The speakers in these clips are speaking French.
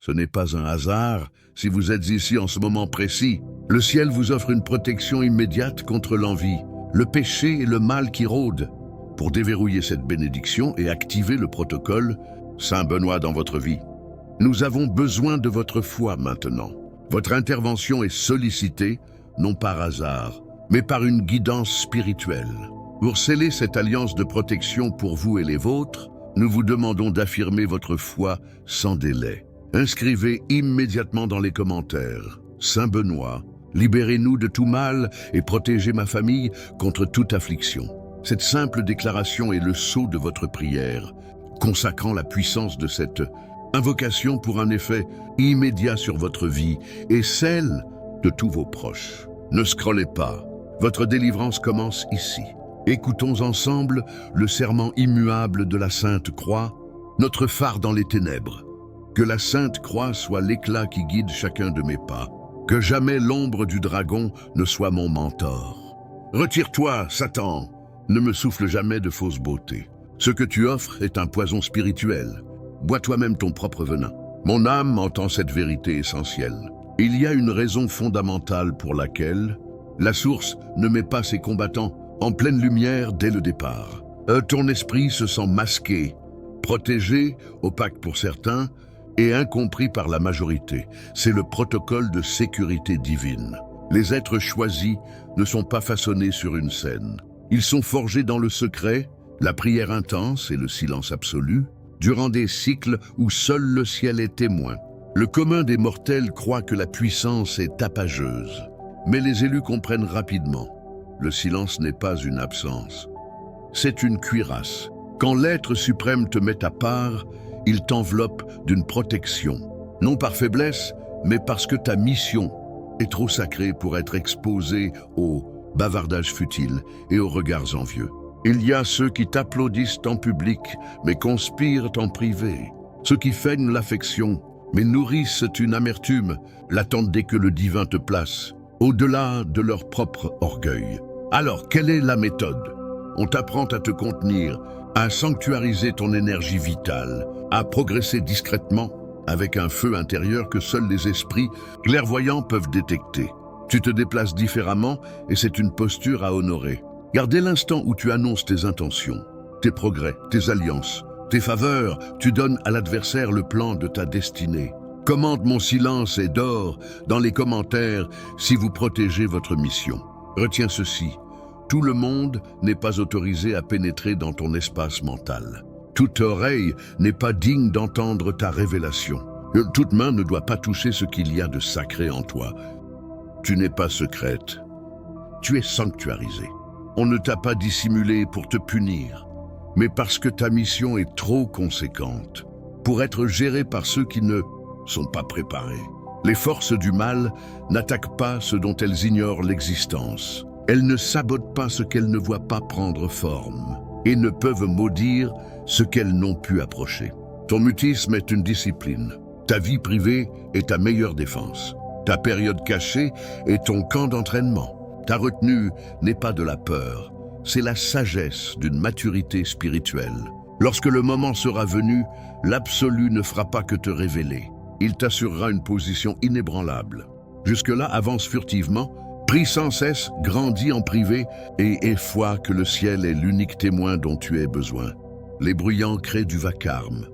Ce n'est pas un hasard si vous êtes ici en ce moment précis. Le ciel vous offre une protection immédiate contre l'envie, le péché et le mal qui rôdent. Pour déverrouiller cette bénédiction et activer le protocole, Saint Benoît dans votre vie, nous avons besoin de votre foi maintenant. Votre intervention est sollicitée, non par hasard, mais par une guidance spirituelle. Pour sceller cette alliance de protection pour vous et les vôtres, nous vous demandons d'affirmer votre foi sans délai. Inscrivez immédiatement dans les commentaires « Saint Benoît, libérez-nous de tout mal et protégez ma famille contre toute affliction ». Cette simple déclaration est le sceau de votre prière, consacrant la puissance de cette invocation pour un effet immédiat sur votre vie et celle de tous vos proches. Ne scrollez pas, votre délivrance commence ici. Écoutons ensemble le serment immuable de la Sainte Croix, notre phare dans les ténèbres. Que la Sainte Croix soit l'éclat qui guide chacun de mes pas. Que jamais l'ombre du dragon ne soit mon mentor. Retire-toi, Satan, ne me souffle jamais de fausse beauté. Ce que tu offres est un poison spirituel. Bois toi-même ton propre venin. Mon âme entend cette vérité essentielle. Il y a une raison fondamentale pour laquelle la source ne met pas ses combattants en pleine lumière dès le départ. Ton esprit se sent masqué, protégé, opaque pour certains, et incompris par la majorité. C'est le protocole de sécurité divine. Les êtres choisis ne sont pas façonnés sur une scène. Ils sont forgés dans le secret, la prière intense et le silence absolu, durant des cycles où seul le ciel est témoin. Le commun des mortels croit que la puissance est tapageuse, mais les élus comprennent rapidement. Le silence n'est pas une absence, c'est une cuirasse. Quand l'être suprême te met à part, il t'enveloppe d'une protection, non par faiblesse, mais parce que ta mission est trop sacrée pour être exposée aux bavardages futiles et aux regards envieux. Il y a ceux qui t'applaudissent en public, mais conspirent en privé. Ceux qui feignent l'affection, mais nourrissent une amertume, l'attendent dès que le divin te place, au-delà de leur propre orgueil. Alors, quelle est la méthode? On t'apprend à te contenir, à sanctuariser ton énergie vitale, à progresser discrètement avec un feu intérieur que seuls les esprits clairvoyants peuvent détecter. Tu te déplaces différemment et c'est une posture à honorer. Gardez l'instant où tu annonces tes intentions, tes progrès, tes alliances, tes faveurs, tu donnes à l'adversaire le plan de ta destinée. Commente mon silence et dors dans les commentaires si vous protégez votre mission. Retiens ceci, tout le monde n'est pas autorisé à pénétrer dans ton espace mental. Toute oreille n'est pas digne d'entendre ta révélation. Toute main ne doit pas toucher ce qu'il y a de sacré en toi. Tu n'es pas secrète, tu es sanctuarisée. On ne t'a pas dissimulé pour te punir, mais parce que ta mission est trop conséquente pour être gérée par ceux qui ne sont pas préparés. Les forces du mal n'attaquent pas ce dont elles ignorent l'existence. Elles ne sabotent pas ce qu'elles ne voient pas prendre forme et ne peuvent maudire ce qu'elles n'ont pu approcher. Ton mutisme est une discipline. Ta vie privée est ta meilleure défense. Ta période cachée est ton camp d'entraînement. Ta retenue n'est pas de la peur, c'est la sagesse d'une maturité spirituelle. Lorsque le moment sera venu, l'absolu ne fera pas que te révéler. Il t'assurera une position inébranlable. Jusque-là, avance furtivement, prie sans cesse, grandis en privé et aie foi que le ciel est l'unique témoin dont tu aies besoin. Les bruyants créent du vacarme.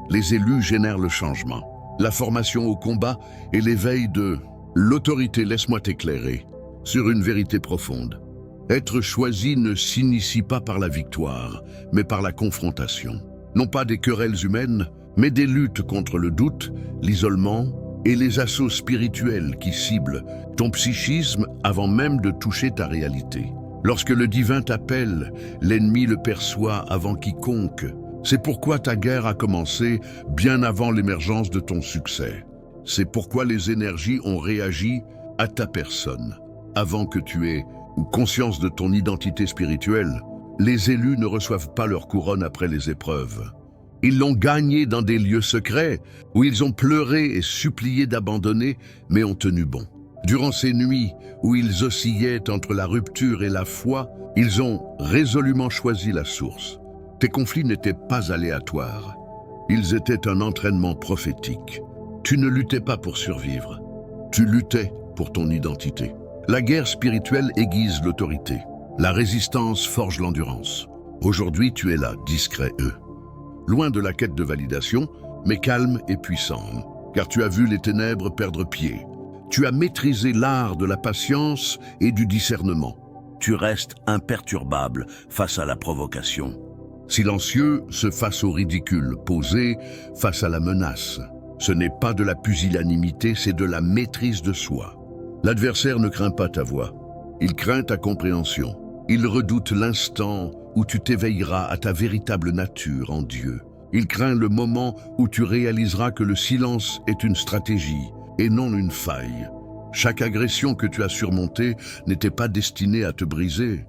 Les élus génèrent le changement. La formation au combat et l'éveil de l'autorité, laisse-moi t'éclairer sur une vérité profonde. Être choisi ne s'initie pas par la victoire, mais par la confrontation. Non pas des querelles humaines, mais des luttes contre le doute, l'isolement et les assauts spirituels qui ciblent ton psychisme avant même de toucher ta réalité. Lorsque le divin t'appelle, l'ennemi le perçoit avant quiconque. C'est pourquoi ta guerre a commencé bien avant l'émergence de ton succès. C'est pourquoi les énergies ont réagi à ta personne. Avant que tu aies conscience de ton identité spirituelle, les élus ne reçoivent pas leur couronne après les épreuves. Ils l'ont gagnée dans des lieux secrets où ils ont pleuré et supplié d'abandonner, mais ont tenu bon. Durant ces nuits où ils oscillaient entre la rupture et la foi, ils ont résolument choisi la source. Tes conflits n'étaient pas aléatoires. Ils étaient un entraînement prophétique. Tu ne luttais pas pour survivre. Tu luttais pour ton identité. La guerre spirituelle aiguise l'autorité. La résistance forge l'endurance. Aujourd'hui, tu es là, discret, loin de la quête de validation, mais calme et puissant, car tu as vu les ténèbres perdre pied. Tu as maîtrisé l'art de la patience et du discernement. Tu restes imperturbable face à la provocation. Silencieux, face au ridicule, posé face à la menace. Ce n'est pas de la pusillanimité, c'est de la maîtrise de soi. L'adversaire ne craint pas ta voix, il craint ta compréhension. Il redoute l'instant où tu t'éveilleras à ta véritable nature en Dieu. Il craint le moment où tu réaliseras que le silence est une stratégie et non une faille. Chaque agression que tu as surmontée n'était pas destinée à te briser,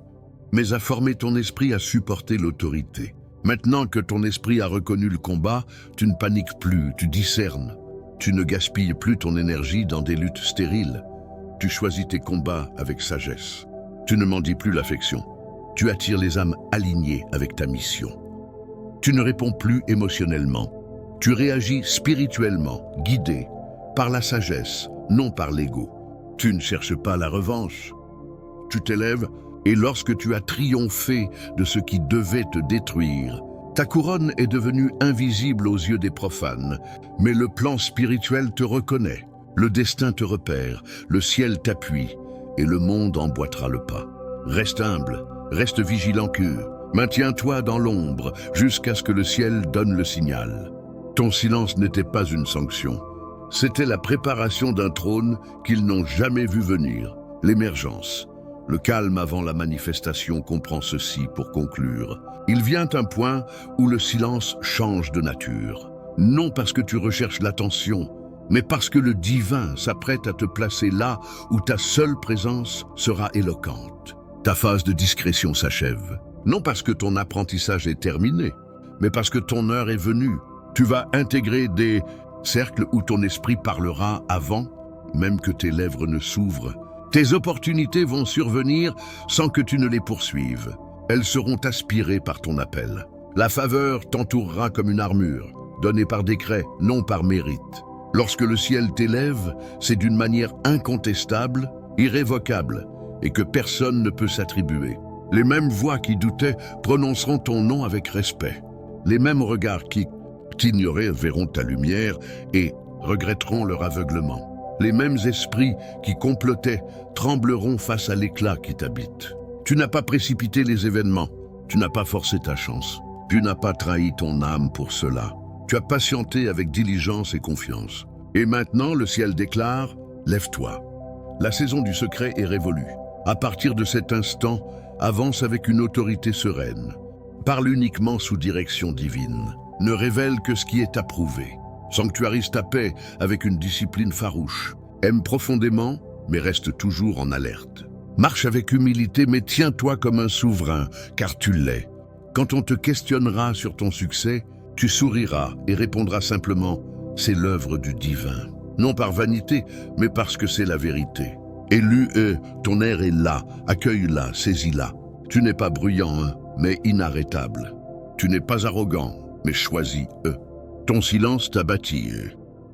mais à former ton esprit à supporter l'autorité. Maintenant que ton esprit a reconnu le combat, tu ne paniques plus, tu discernes. Tu ne gaspilles plus ton énergie dans des luttes stériles. Tu choisis tes combats avec sagesse. Tu ne mendis plus l'affection. Tu attires les âmes alignées avec ta mission. Tu ne réponds plus émotionnellement. Tu réagis spirituellement, guidé par la sagesse, non par l'ego. Tu ne cherches pas la revanche. Tu t'élèves et lorsque tu as triomphé de ce qui devait te détruire, ta couronne est devenue invisible aux yeux des profanes, mais le plan spirituel te reconnaît, le destin te repère, le ciel t'appuie et le monde emboîtera le pas. Reste humble, reste vigilant cœur, maintiens-toi dans l'ombre jusqu'à ce que le ciel donne le signal. Ton silence n'était pas une sanction, c'était la préparation d'un trône qu'ils n'ont jamais vu venir, l'émergence. Le calme avant la manifestation comprend ceci pour conclure. Il vient un point où le silence change de nature. Non parce que tu recherches l'attention, mais parce que le divin s'apprête à te placer là où ta seule présence sera éloquente. Ta phase de discrétion s'achève. Non parce que ton apprentissage est terminé, mais parce que ton heure est venue. Tu vas intégrer des cercles où ton esprit parlera avant, même que tes lèvres ne s'ouvrent. Tes opportunités vont survenir sans que tu ne les poursuives. Elles seront aspirées par ton appel. La faveur t'entourera comme une armure, donnée par décret, non par mérite. Lorsque le ciel t'élève, c'est d'une manière incontestable, irrévocable, et que personne ne peut s'attribuer. Les mêmes voix qui doutaient prononceront ton nom avec respect. Les mêmes regards qui t'ignoraient verront ta lumière et regretteront leur aveuglement. Les mêmes esprits qui complotaient trembleront face à l'éclat qui t'habite. Tu n'as pas précipité les événements, tu n'as pas forcé ta chance, tu n'as pas trahi ton âme pour cela. Tu as patienté avec diligence et confiance. Et maintenant, le ciel déclare, lève-toi. La saison du secret est révolue. À partir de cet instant, avance avec une autorité sereine. Parle uniquement sous direction divine. Ne révèle que ce qui est approuvé. Sanctuarise ta paix avec une discipline farouche. Aime profondément, mais reste toujours en alerte. Marche avec humilité, mais tiens-toi comme un souverain, car tu l'es. Quand on te questionnera sur ton succès, tu souriras et répondras simplement « c'est l'œuvre du divin ». Non par vanité, mais parce que c'est la vérité. Élu, ton air est là, accueille-la, saisis-la. Tu n'es pas bruyant, mais inarrêtable. Tu n'es pas arrogant, mais choisis, Ton silence t'a bâti.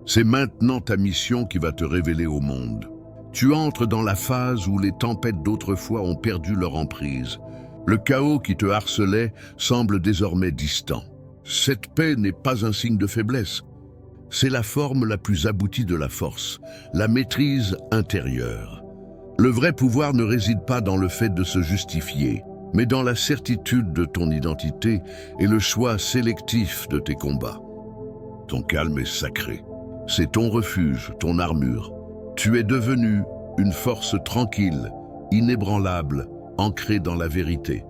C'est maintenant ta mission qui va te révéler au monde. Tu entres dans la phase où les tempêtes d'autrefois ont perdu leur emprise. Le chaos qui te harcelait semble désormais distant. Cette paix n'est pas un signe de faiblesse. C'est la forme la plus aboutie de la force, la maîtrise intérieure. Le vrai pouvoir ne réside pas dans le fait de se justifier, mais dans la certitude de ton identité et le choix sélectif de tes combats. Ton calme est sacré. C'est ton refuge, ton armure. Tu es devenu une force tranquille, inébranlable, ancrée dans la vérité.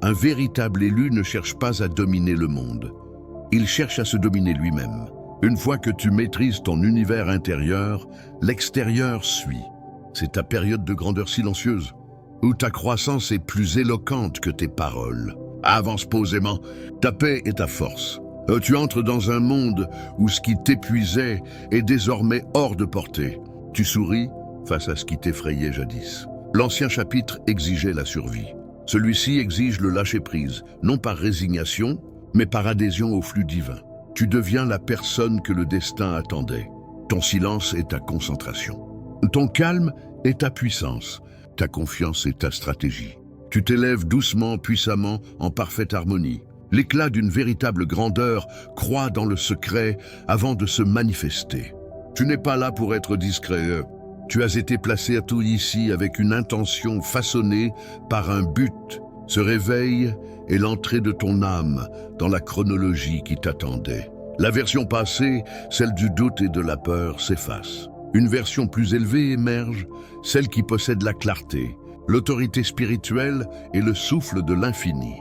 Un véritable élu ne cherche pas à dominer le monde. Il cherche à se dominer lui-même. Une fois que tu maîtrises ton univers intérieur, l'extérieur suit. C'est ta période de grandeur silencieuse, où ta croissance est plus éloquente que tes paroles. Avance posément, ta paix est ta force. Tu entres dans un monde où ce qui t'épuisait est désormais hors de portée. Tu souris face à ce qui t'effrayait jadis. L'ancien chapitre exigeait la survie. Celui-ci exige le lâcher-prise, non par résignation, mais par adhésion au flux divin. Tu deviens la personne que le destin attendait. Ton silence est ta concentration. Ton calme est ta puissance. Ta confiance est ta stratégie. Tu t'élèves doucement, puissamment, en parfaite harmonie. L'éclat d'une véritable grandeur croît dans le secret avant de se manifester. Tu n'es pas là pour être discret. Tu as été placé à tout ici avec une intention façonnée par un but. Ce réveil est l'entrée de ton âme dans la chronologie qui t'attendait. La version passée, celle du doute et de la peur, s'efface. Une version plus élevée émerge, celle qui possède la clarté, l'autorité spirituelle et le souffle de l'infini.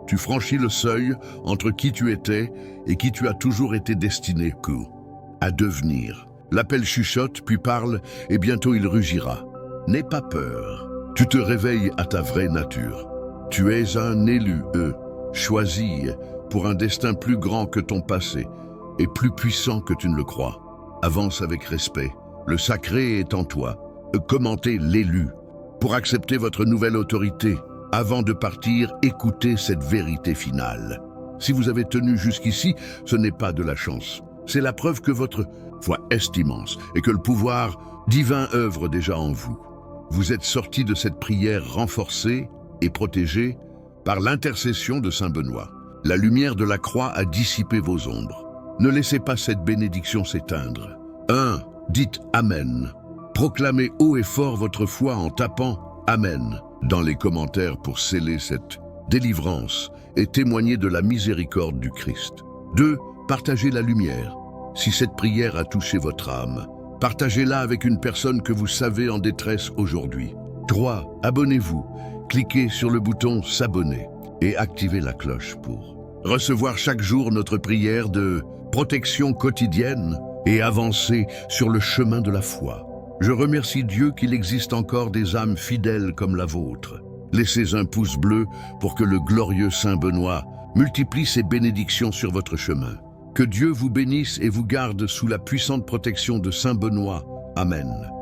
Tu franchis le seuil entre qui tu étais et qui tu as toujours été destiné à devenir. L'appel chuchote, puis parle, et bientôt il rugira. N'aie pas peur. Tu te réveilles à ta vraie nature. Tu es un élu, choisi pour un destin plus grand que ton passé et plus puissant que tu ne le crois. Avance avec respect. Le sacré est en toi. Commentez l'élu. Pour accepter votre nouvelle autorité, avant de partir, écoutez cette vérité finale. Si vous avez tenu jusqu'ici, ce n'est pas de la chance. C'est la preuve que votre foi est immense et que le pouvoir divin œuvre déjà en vous. Vous êtes sorti de cette prière renforcée et protégé par l'intercession de Saint Benoît. La lumière de la croix a dissipé vos ombres. Ne laissez pas cette bénédiction s'éteindre. 1. Dites Amen. Proclamez haut et fort votre foi en tapant Amen dans les commentaires pour sceller cette délivrance et témoigner de la miséricorde du Christ. 2. Partagez la lumière. Si cette prière a touché votre âme, partagez-la avec une personne que vous savez en détresse aujourd'hui. 3. Abonnez-vous. Cliquez sur le bouton s'abonner et activez la cloche pour recevoir chaque jour notre prière de protection quotidienne et avancer sur le chemin de la foi. Je remercie Dieu qu'il existe encore des âmes fidèles comme la vôtre. Laissez un pouce bleu pour que le glorieux Saint Benoît multiplie ses bénédictions sur votre chemin. Que Dieu vous bénisse et vous garde sous la puissante protection de Saint Benoît. Amen.